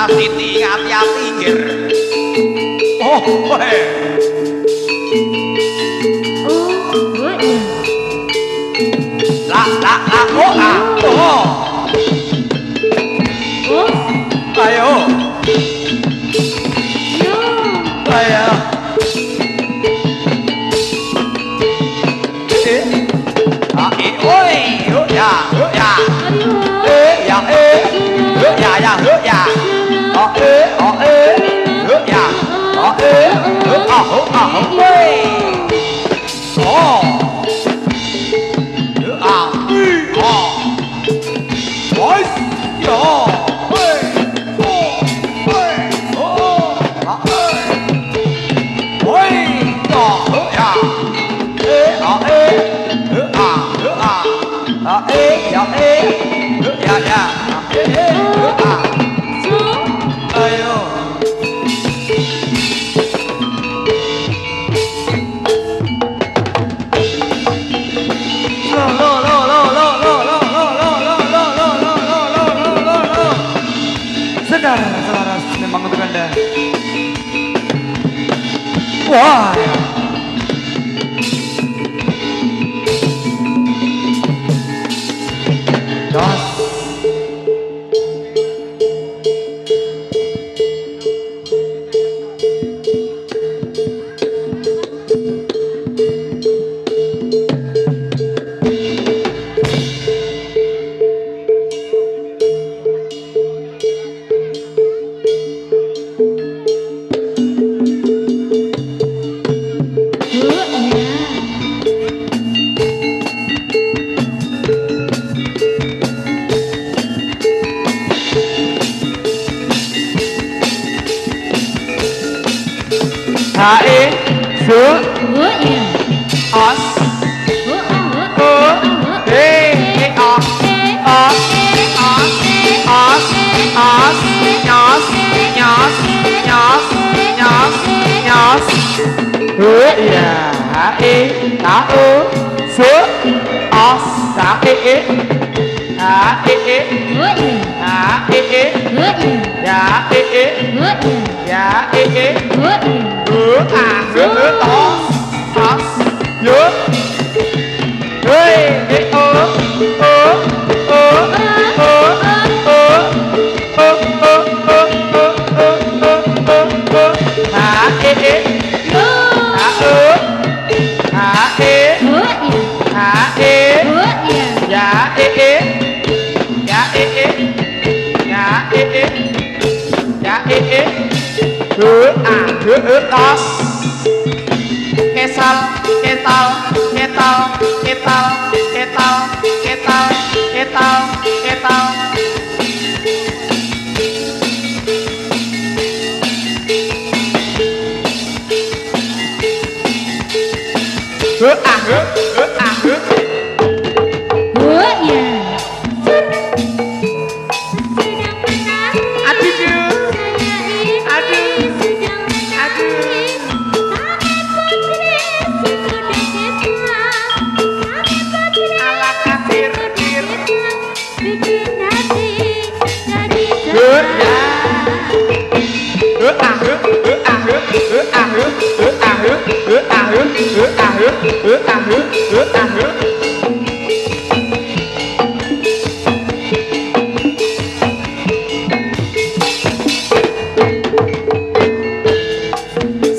Siti ngati-ati ngir. Oh, weh. Oh. Ayo. Ayo. Oi, ya. Ya. Selaras memang untuk Anda. Wah. Das. Hae, su, os,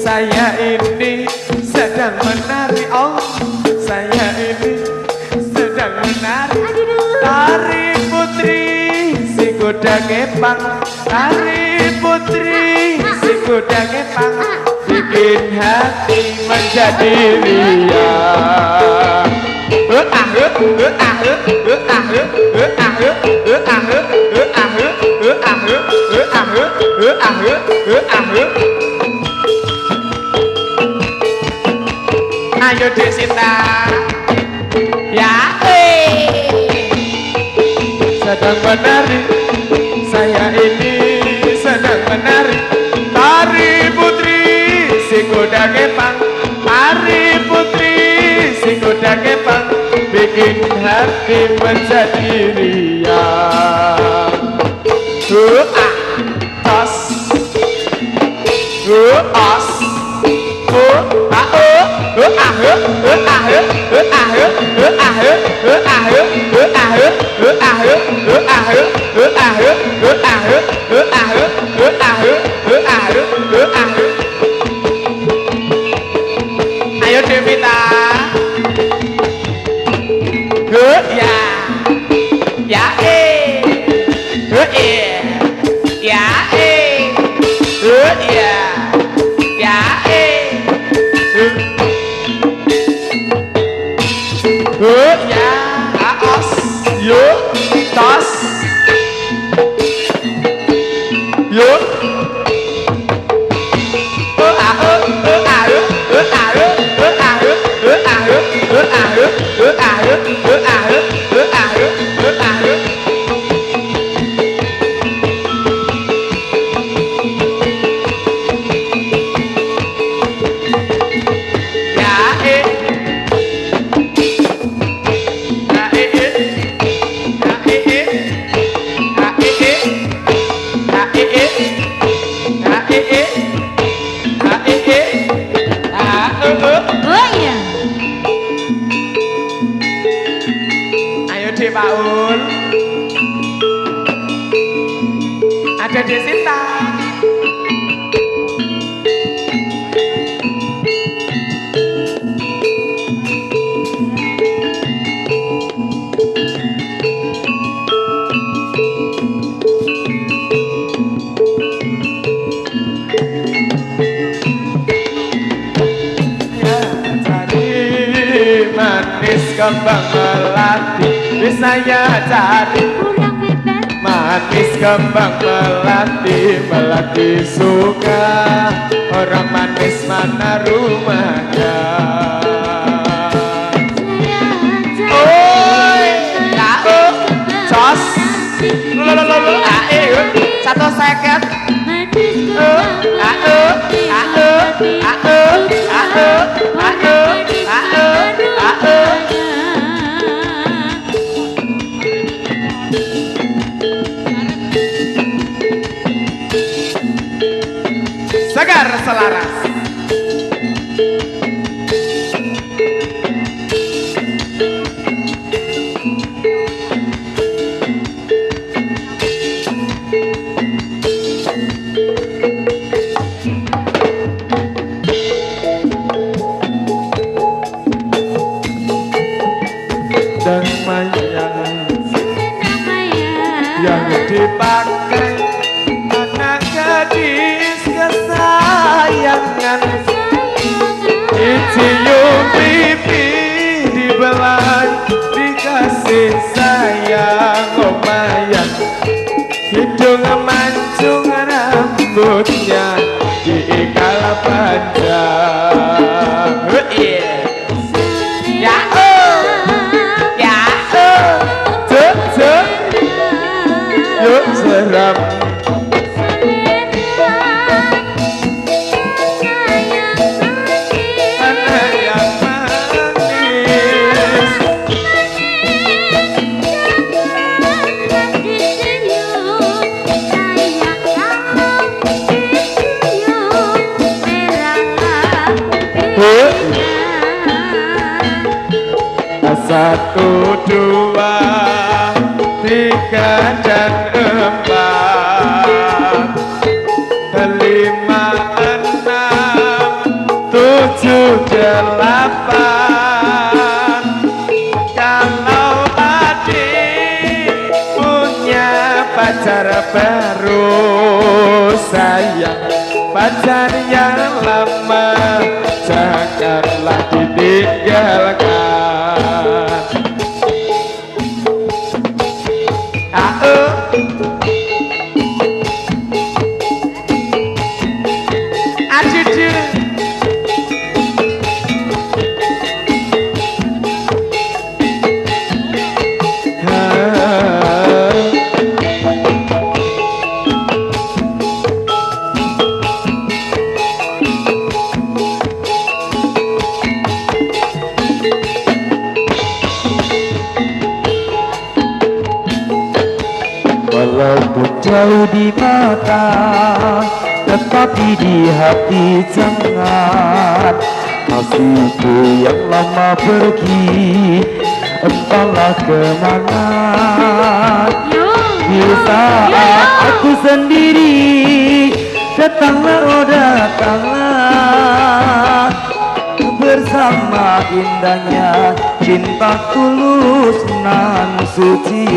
Saya ini sedang menari, oh saya ini sedang menari. Tari putri si kuda kepang, tari putri si kuda kepang, bikin hati menjadi riang. Ayo Dek Sinta, ya sedang menari, saya ini sedang menari. Tari putri si kuda kepang, tari putri si kuda kepang, bikin hati menjadi riang. Tos, os, ayo Devita, ya, ya ya ya ya, os, yo, tos, yo, Paul, ada Dek Sinta. Manis kembang melati, saya cari manis kembang melati, melati suka orang manis mana rumahnya. Oi, lau, jos, lulululu, satu seket, segar selaras. Dan mayang yang dipakai anak gadis kesayangan, dicium pipi, dibelai, dikasih sayang. Oh mayang, hidung mancung rambutnya diikat panjang. Ya yuk serap anak yang manis, Satu, dua, tiga, dan empat, lima, enam, tujuh, delapan. Kalau adik punya pacar baru, sayang pacar yang lama janganlah ditinggalkan. Walaupun jauh di mata, tetapi di hati jangan. Kasihku yang lama pergi, entahlah kemana. Di saat aku sendiri, datanglah oh datanglah. Bersama indahnya cinta tulus nan suci.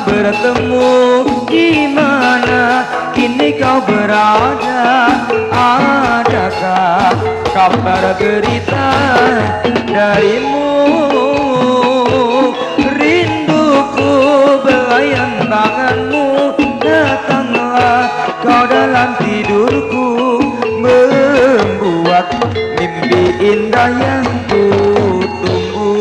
Bertemu di mana kini kau berada? Adakah kabar berita darimu? Rinduku belayan tanganmu, datanglah kau dalam tidurku, membuat mimpi indah yang ku tunggu.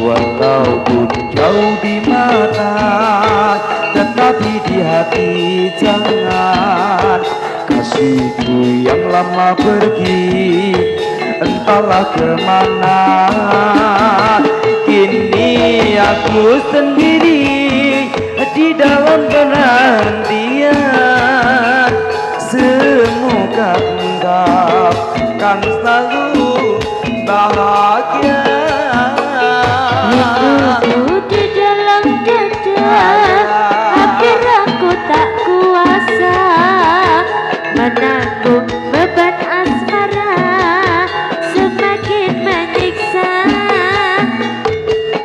Walaupun jauh di mata, tetapi di hati jangan. Kasihku yang lama pergi, entahlah kemana. Kini aku sendiri di dalam penantian. Semoga engkau kan selalu bahagia. Rinduku di dalam dada, hampir aku tak kuasa menanggung beban asmara, semakin menyiksa.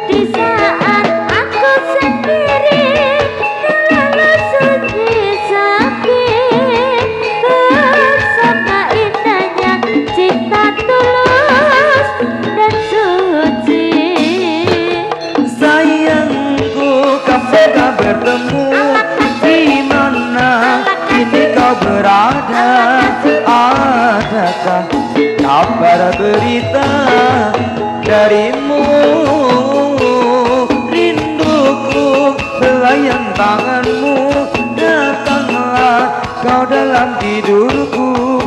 Di saat aku sendiri terlalu sunyi sepi, bersama indahnya cinta tulus dan suci. Kapan bertemu di mana kini kau berada? Adakah kabar berita darimu? Rinduku belayan tanganmu, datanglah kau dalam tidurku,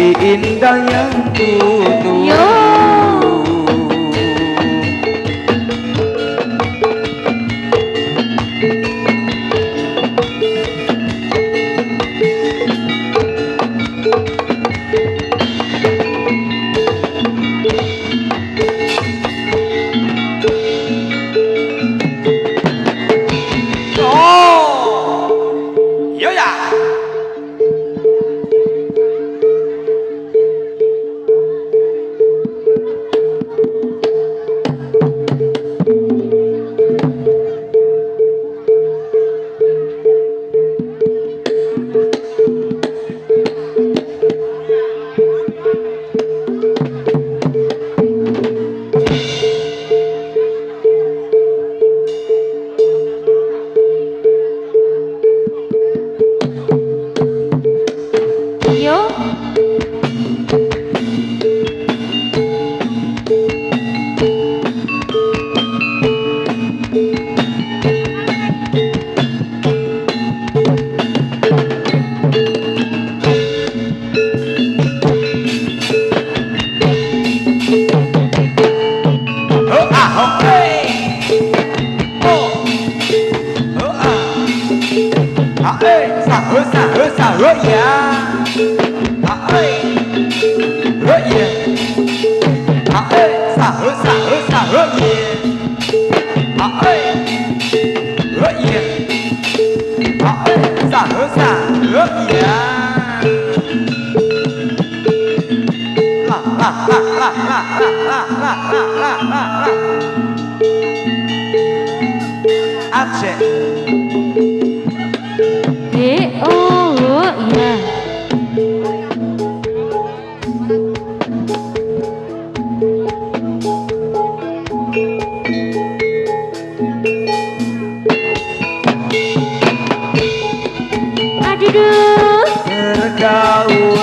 mimpi indah yang kutu. Yo.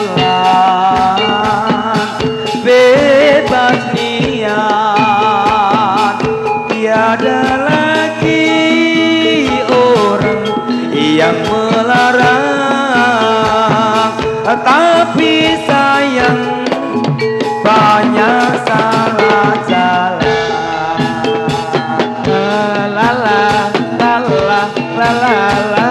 Pergaulan bebas niat, tiada lagi orang yang melarang. Tapi sayang banyak salah jalan. La la la la la la la la.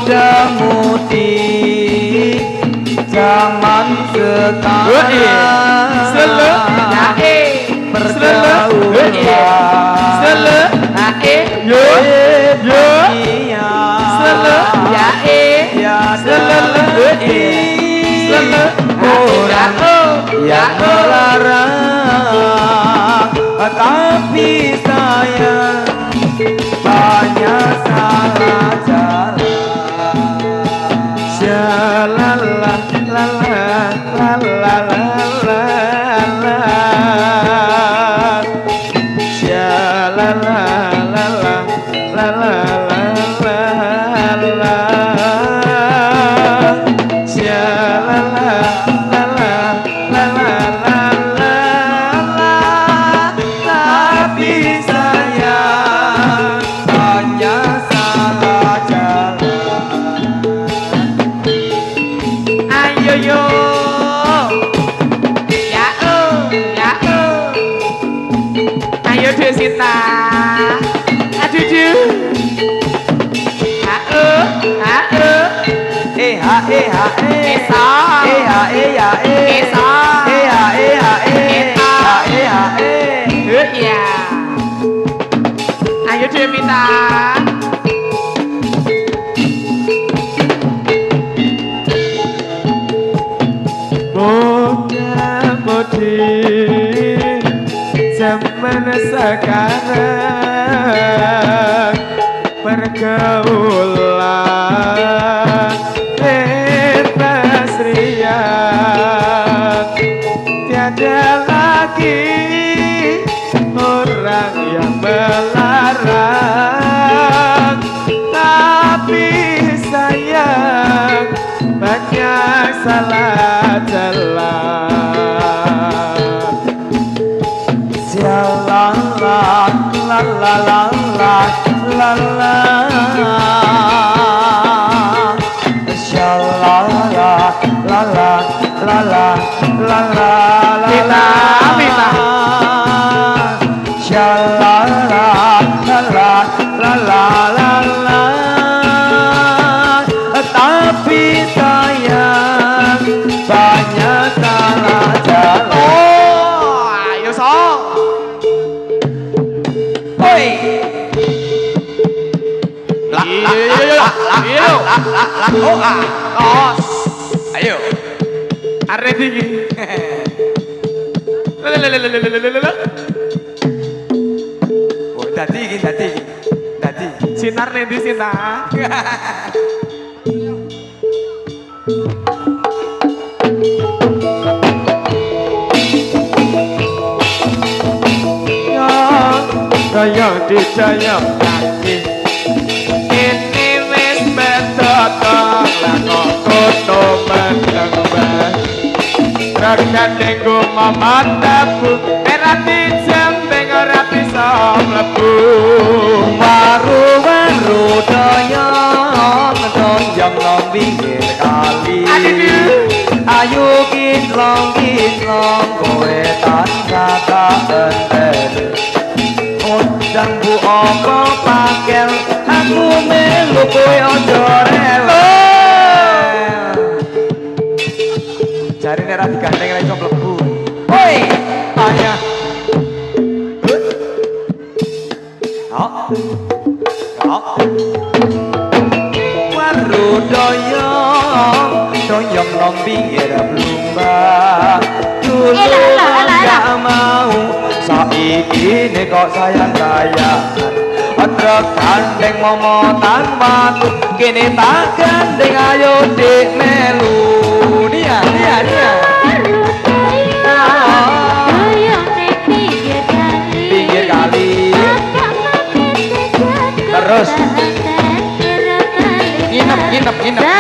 Muda-mudi zaman sekarang pergaulan orang yang melarang. Tapi sayang banyak salah jalan. Shalala la la la la la la la. Shalala la la la la la la. Shalala la la la la la la. Tapi sayang banyak salah jalan. Ayo yo, ya ayo Desita, aduh ju, ayo Devita. Muda-mudi zaman sekarang pergaulan bebas riang, tiada lagi Ayo. Oh. Ayo. Arep iki. Oh, dadi iki. Dadi. Sinar nendi sinar. Kaya dicaya kaki ini wis betokok lah kok kono meneng bae rakan nego mamataku era dijembeng ora bisa mlebu waru-waru doyong doyong nang pinggir kali ayo kitlong kowe tansah tak enteni dan bu apa pakel aku melu kowe ojo rela jarine ra digandeng ra iso mlebu oi ayah waru doyong nang pinggir blumba dulu gak mau saiki ini kok sayang-sayangan Truk gandeng momotan watu kini tak gandeng ayo dik melu dia pinggir kali terus nginep